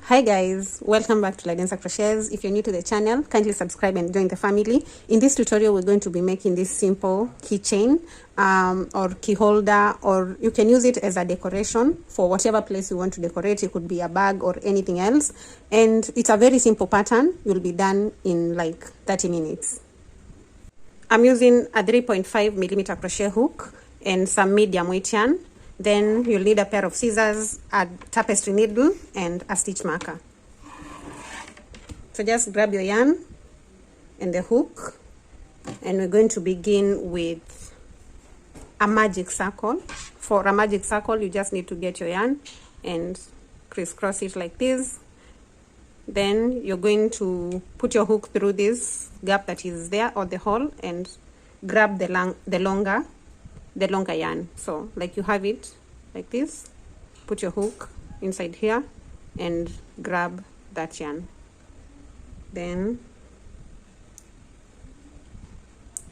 Hi guys, welcome back to ladensercrotchets. If you're new to the channel, kindly subscribe and join the family. In this tutorial, we're going to be making this simple keychain or key holder, or you can use it as a decoration for whatever place you want to decorate. It could be a bag or anything else. And it's a very simple pattern. You'll be done in like 30 minutes. I'm using a 3.5mm crochet hook and some medium weight yarn. Then you'll need a pair of scissors, a tapestry needle, and a stitch marker. So just grab your yarn and the hook, and we're going to begin with a magic circle. For a magic circle, you just need to get your yarn and crisscross it like this. Then you're going to put your hook through this gap that is there, or the hole, and grab the longer yarn. So like you have it like this, put your hook inside here and grab that yarn. Then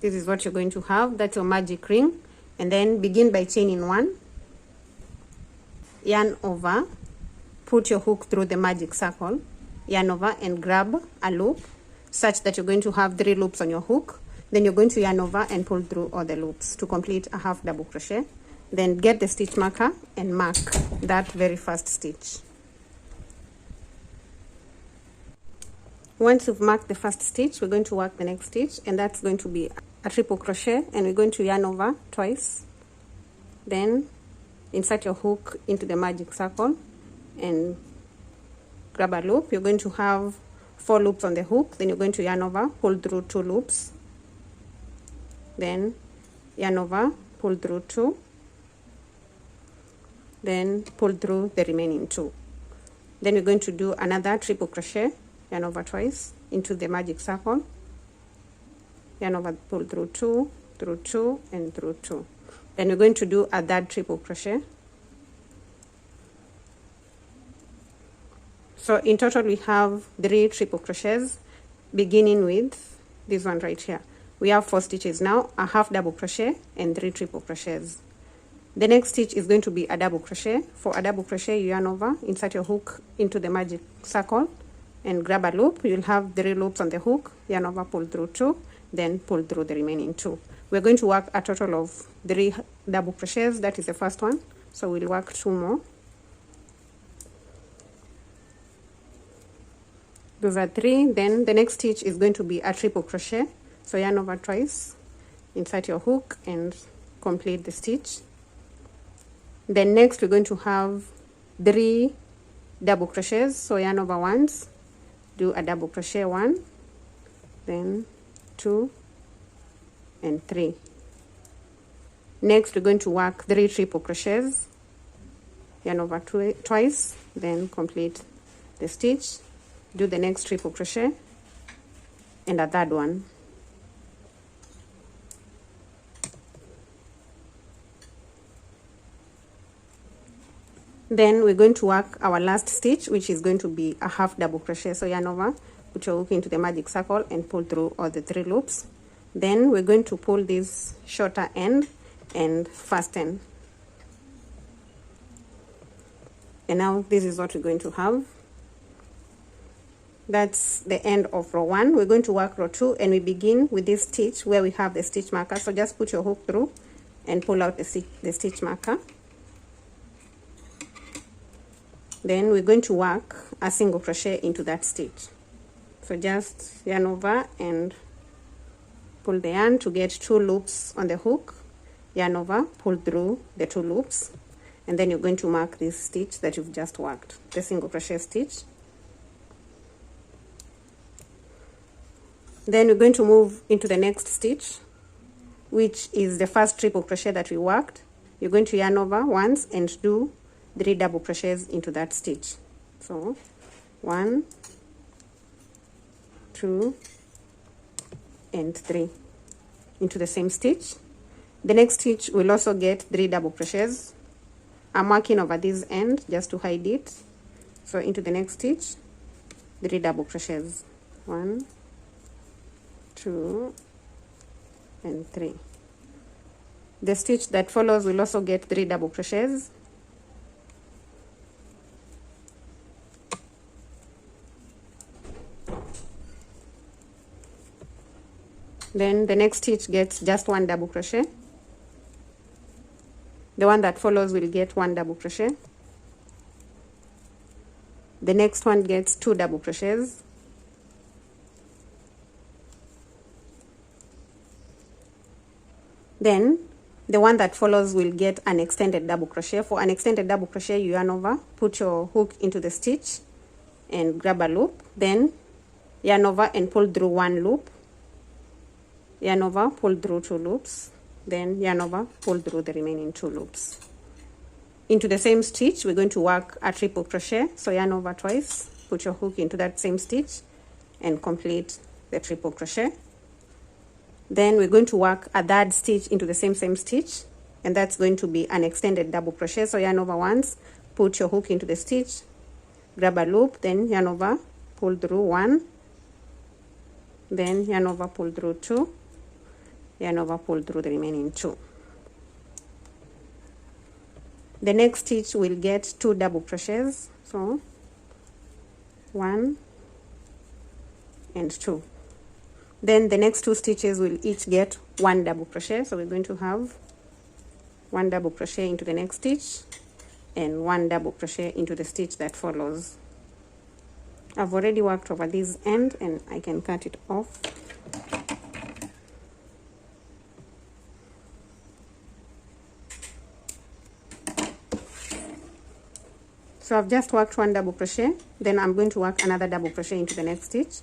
this is what you're going to have. That's your magic ring. And then begin by chaining one, yarn over, put your hook through the magic circle, yarn over, and grab a loop such that you're going to have 3 loops on your hook. Then you're going to yarn over and pull through all the loops to complete a half double crochet. Then get the stitch marker and mark that very first stitch. Once you've marked the first stitch, we're going to work the next stitch, and that's going to be a triple crochet, and we're going to yarn over twice. Then insert your hook into the magic circle and grab a loop. You're going to have 4 loops on the hook. Then you're going to yarn over, pull through 2 loops. Then yarn over, pull through 2, then pull through the remaining 2. Then we're going to do another triple crochet, yarn over twice into the magic circle, yarn over, pull through 2, through 2, and through 2. Then we're going to do a third triple crochet. So in total we have 3 triple crochets, beginning with this one right here. We have 4 stitches now, a half double crochet and 3 triple crochets. The next stitch is going to be a double crochet. For a double crochet, you yarn over, insert your hook into the magic circle and grab a loop. You'll have 3 loops on the hook, yarn over, pull through 2, then pull through the remaining 2. We're going to work a total of 3 double crochets. That is the first one. So we'll work 2 more. Those are 3. Then the next stitch is going to be a triple crochet. So yarn over twice, insert your hook and complete the stitch. Then next we're going to have 3 double crochets. So yarn over once, do a double crochet 1, then 2 and 3. Next we're going to work 3 triple crochets, yarn over twice, then complete the stitch. Do the next triple crochet and a third one. Then we're going to work our last stitch, which is going to be a half double crochet. So yarn over, put your hook into the magic circle and pull through all the 3 loops. Then we're going to pull this shorter end and fasten. And now this is what we're going to have. That's the end of row 1. We're going to work row 2, and we begin with this stitch where we have the stitch marker. So just put your hook through and pull out the stitch marker. Then we're going to work a single crochet into that stitch. So just yarn over and pull the yarn to get 2 loops on the hook, yarn over, pull through the 2 loops, and then you're going to mark this stitch that you've just worked, the single crochet stitch. Then we're going to move into the next stitch, which is the first triple crochet that we worked. You're going to yarn over once and do 3 double crochets into that stitch. So 1, 2 and 3 into the same stitch. The next stitch will also get 3 double crochets. I'm working over this end just to hide it. So into the next stitch, 3 double crochets. 1, 2 and 3. The stitch that follows will also get 3 double crochets. Then the next stitch gets just 1 double crochet. The one that follows will get 1 double crochet. The next one gets 2 double crochets. Then the one that follows will get an extended double crochet. For an extended double crochet, you yarn over, put your hook into the stitch and grab a loop, then yarn over and pull through 1 loop, yarn over, pull through 2 loops, then yarn over, pull through the remaining 2 loops. Into the same stitch, we're going to work a triple crochet. So yarn over twice, put your hook into that same stitch and complete the triple crochet. Then we're going to work a third stitch into the same stitch, and that's going to be an extended double crochet. So yarn over once, put your hook into the stitch, grab a loop, then yarn over, pull through 1, then yarn over, pull through 2, yarn over, pull through the remaining 2. The next stitch will get 2 double crochets, so 1 and 2. Then the next 2 stitches will each get 1 double crochet, so we're going to have 1 double crochet into the next stitch and 1 double crochet into the stitch that follows. I've already worked over this end and I can cut it off. So I've just worked 1 double crochet, then I'm going to work another double crochet into the next stitch.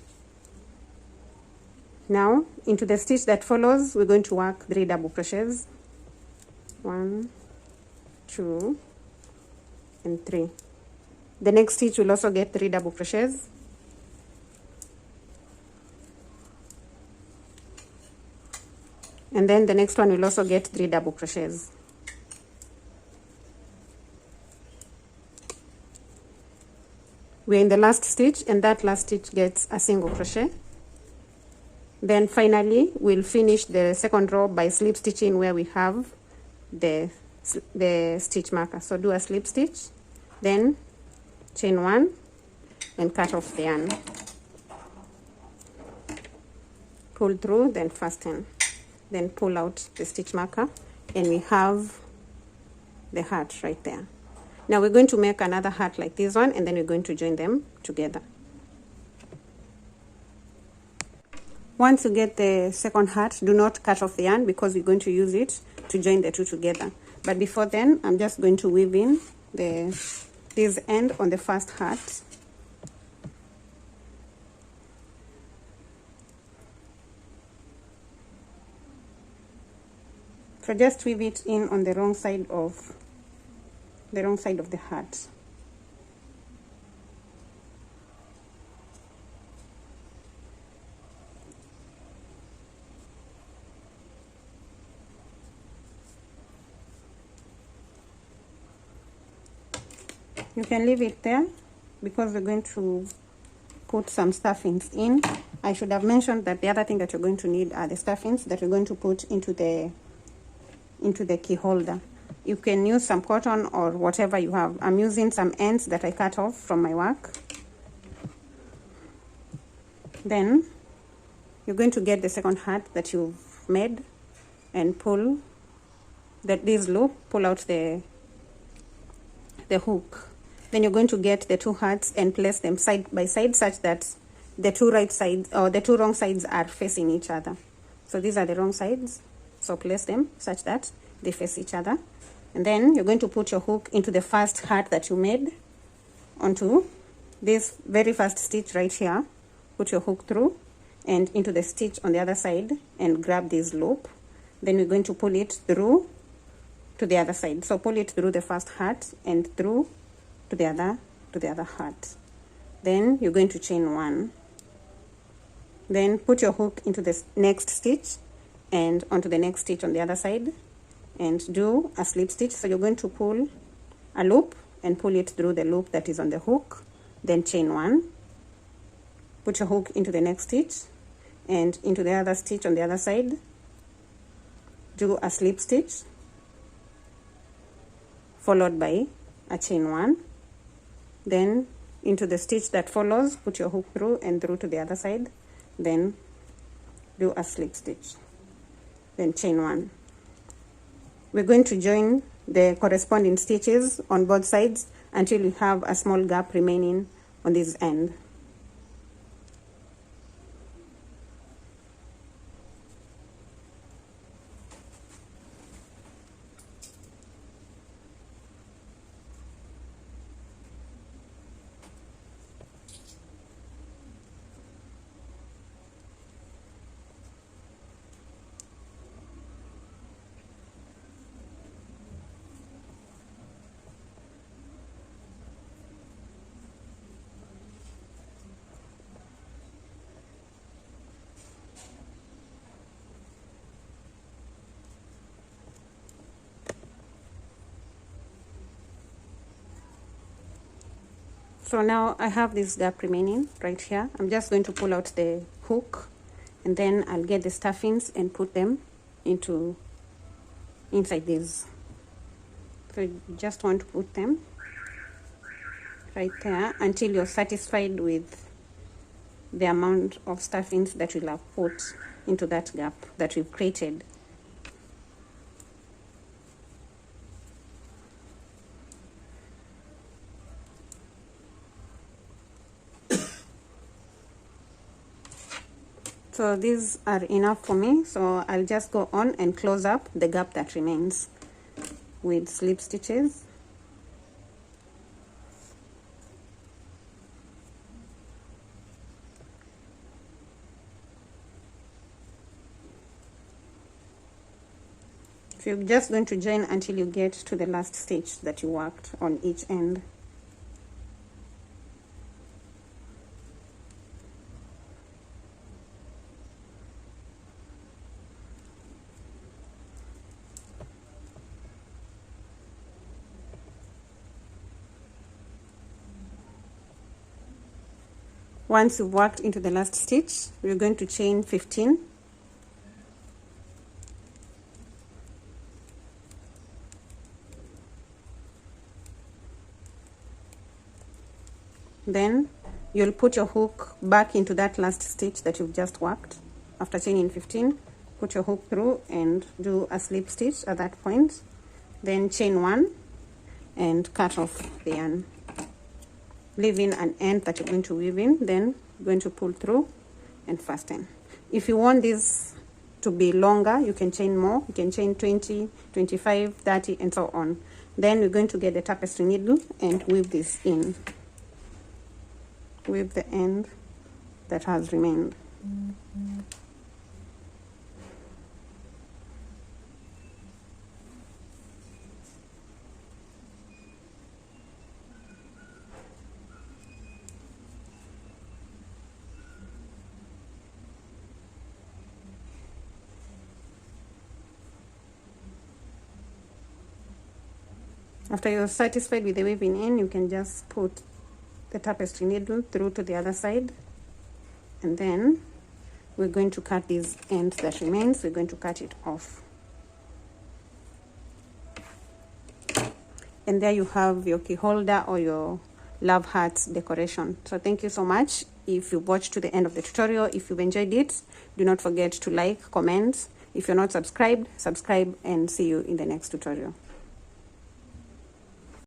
Now into the stitch that follows, we're going to work 3 double crochets. 1, 2, and 3. The next stitch will also get 3 double crochets. And then the next one will also get 3 double crochets. We're in the last stitch, and that last stitch gets a single crochet. Then finally, we'll finish the second row by slip stitching where we have the stitch marker. So do a slip stitch, then chain 1 and cut off the yarn. Pull through, then fasten. Then pull out the stitch marker, and we have the heart right there. Now we're going to make another heart like this one, and then we're going to join them together. Once you get the second heart, do not cut off the yarn because we're going to use it to join the two together. But before then, I'm just going to weave in this end on the first heart. So just weave it in on the wrong side of the heart. You can leave it there because we're going to put some stuffings in. I should have mentioned that the other thing that you're going to need are the stuffings that we're going to put into the key holder. You can use some cotton or whatever you have. I'm using some ends that I cut off from my work. Then you're going to get the second heart that you've made and pull this loop, pull out the hook. Then you're going to get the 2 hearts and place them side by side such that the 2 right sides or the 2 wrong sides are facing each other. So these are the wrong sides. So place them such that they face each other. And then you're going to put your hook into the first heart that you made onto this very first stitch right here. Put your hook through and into the stitch on the other side and grab this loop. Then we're going to pull it through to the other side. So pull it through the first heart and through to the other heart. Then you're going to chain 1. Then put your hook into the next stitch and onto the next stitch on the other side and do a slip stitch. So you're going to pull a loop and pull it through the loop that is on the hook, then chain 1, put your hook into the next stitch and into the other stitch on the other side, do a slip stitch followed by a chain 1, then into the stitch that follows, put your hook through and through to the other side, then do a slip stitch, then chain 1. We're going to join the corresponding stitches on both sides until you have a small gap remaining on this end. So now I have this gap remaining right here. I'm just going to pull out the hook, and then I'll get the stuffings and put them inside this. So you just want to put them right there until you're satisfied with the amount of stuffings that you'll have put into that gap that we've created. So these are enough for me, so I'll just go on and close up the gap that remains with slip stitches. So you're just going to join until you get to the last stitch that you worked on each end. Once you've worked into the last stitch, we're going to chain 15. Then you'll put your hook back into that last stitch that you've just worked. After chaining 15, put your hook through and do a slip stitch at that point. Then chain 1 and cut off the yarn, leaving an end that you're going to weave in. Then you're going to pull through and fasten. If you want this to be longer, you can chain more. You can chain 20, 25, 30, and so on. Then we're going to get the tapestry needle and weave this in. Weave the end that has remained. After you're satisfied with the weaving in, you can just put the tapestry needle through to the other side, and then we're going to cut this end that remains. We're going to cut it off, and there you have your key holder or your love hearts decoration. So thank you so much if you watched to the end of the tutorial. If you've enjoyed it, do not forget to like, comment. If you're not subscribed, subscribe, and see you in the next tutorial.